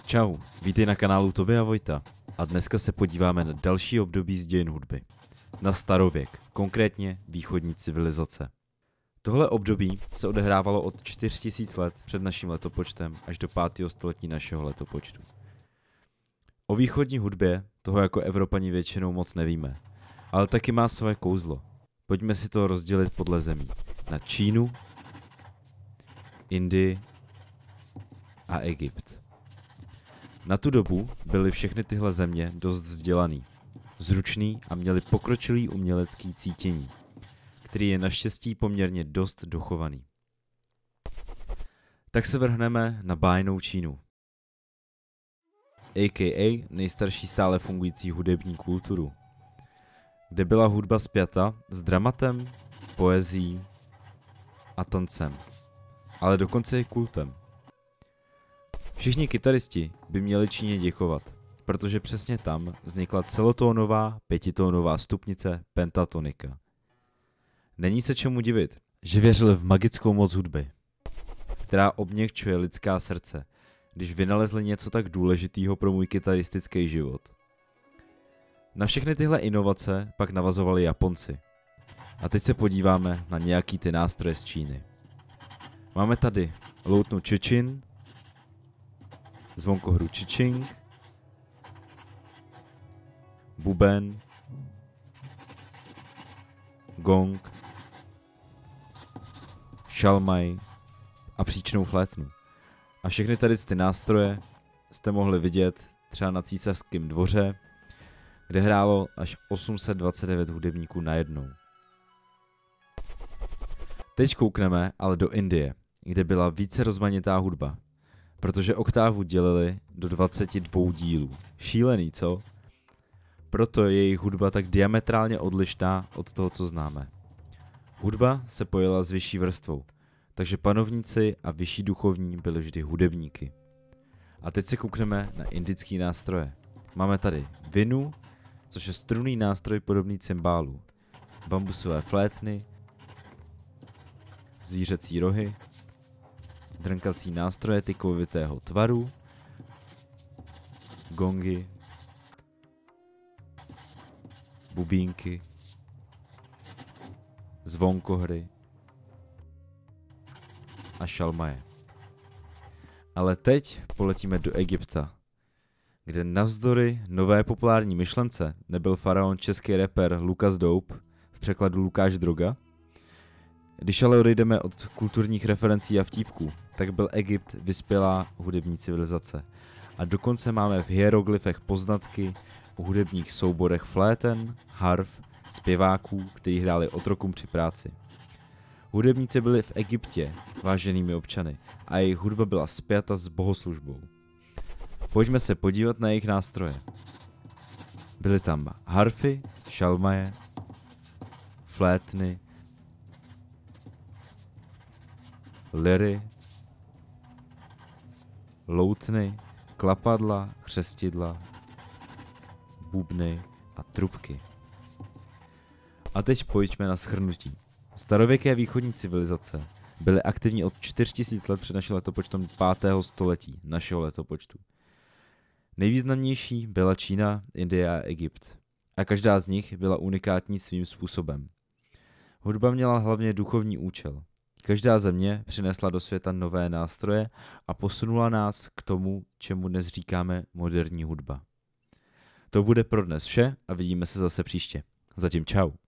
Čau, vítej na kanálu Toby a Vojta a dneska se podíváme na další období z dějin hudby. Na starověk, konkrétně východní civilizace. Tohle období se odehrávalo od 4000 let před naším letopočtem až do 5. století našeho letopočtu. O východní hudbě toho jako Evropani většinou moc nevíme, ale taky má své kouzlo. Pojďme si to rozdělit podle zemí. Na Čínu, Indii a Egypt. Na tu dobu byly všechny tyhle země dost vzdělaný, zručný a měli pokročilý umělecký cítění, který je naštěstí poměrně dost dochovaný. Tak se vrhneme na bájnou Čínu, a.k.a. nejstarší stále fungující hudební kulturu, kde byla hudba spjata s dramatem, poezií a tancem, ale dokonce i kultem. Všichni kytaristi by měli Číně děkovat, protože přesně tam vznikla celotónová, pětitónová stupnice pentatonika. Není se čemu divit, že věřili v magickou moc hudby, která obměkčuje lidská srdce, když vynalezli něco tak důležitého pro můj kytaristický život. Na všechny tyhle inovace pak navazovali Japonci. A teď se podíváme na nějaký ty nástroje z Číny. Máme tady loutnu čičin, zvonkohru čičing, buben, gong, šalmaj a příčnou flétnu. A všechny tady ty nástroje jste mohli vidět třeba na císařském dvoře, kde hrálo až 829 hudebníků najednou. Teď koukneme ale do Indie, kde byla více rozmanitá hudba, protože oktávu dělili do 22 dílů. Šílený, co? Proto je jejich hudba tak diametrálně odlišná od toho, co známe. Hudba se pojila s vyšší vrstvou, takže panovníci a vyšší duchovní byli vždy hudebníky. A teď se koukneme na indický nástroje. Máme tady vinu, což je strunný nástroj podobný cymbálu, bambusové flétny, zvířecí rohy, drnkací nástroje tykovitého tvaru, gongy, bubínky, zvonkohry a šalmaje. Ale teď poletíme do Egypta, kde navzdory nové populární myšlence nebyl faraon český rapper Lukas Dope, v překladu Lukáš Droga. Když ale odejdeme od kulturních referencí a vtípků, tak byl Egypt vyspělá hudební civilizace. A dokonce máme v hieroglyfech poznatky o hudebních souborech fléten, harf, zpěváků, kteří hráli otrokům při práci. Hudebníci byli v Egyptě váženými občany a jejich hudba byla spjata s bohoslužbou. Pojďme se podívat na jejich nástroje. Byly tam harfy, šalmaje, flétny, liry, loutny, klapadla, chřestidla, bubny a trubky. A teď pojďme na shrnutí. Starověké východní civilizace byly aktivní od 4000 let před naším letopočtem 5. století našeho letopočtu. Nejvýznamnější byla Čína, Indie a Egypt. A každá z nich byla unikátní svým způsobem. Hudba měla hlavně duchovní účel. Každá země přinesla do světa nové nástroje a posunula nás k tomu, čemu dnes říkáme moderní hudba. To bude pro dnes vše a vidíme se zase příště. Zatím čau.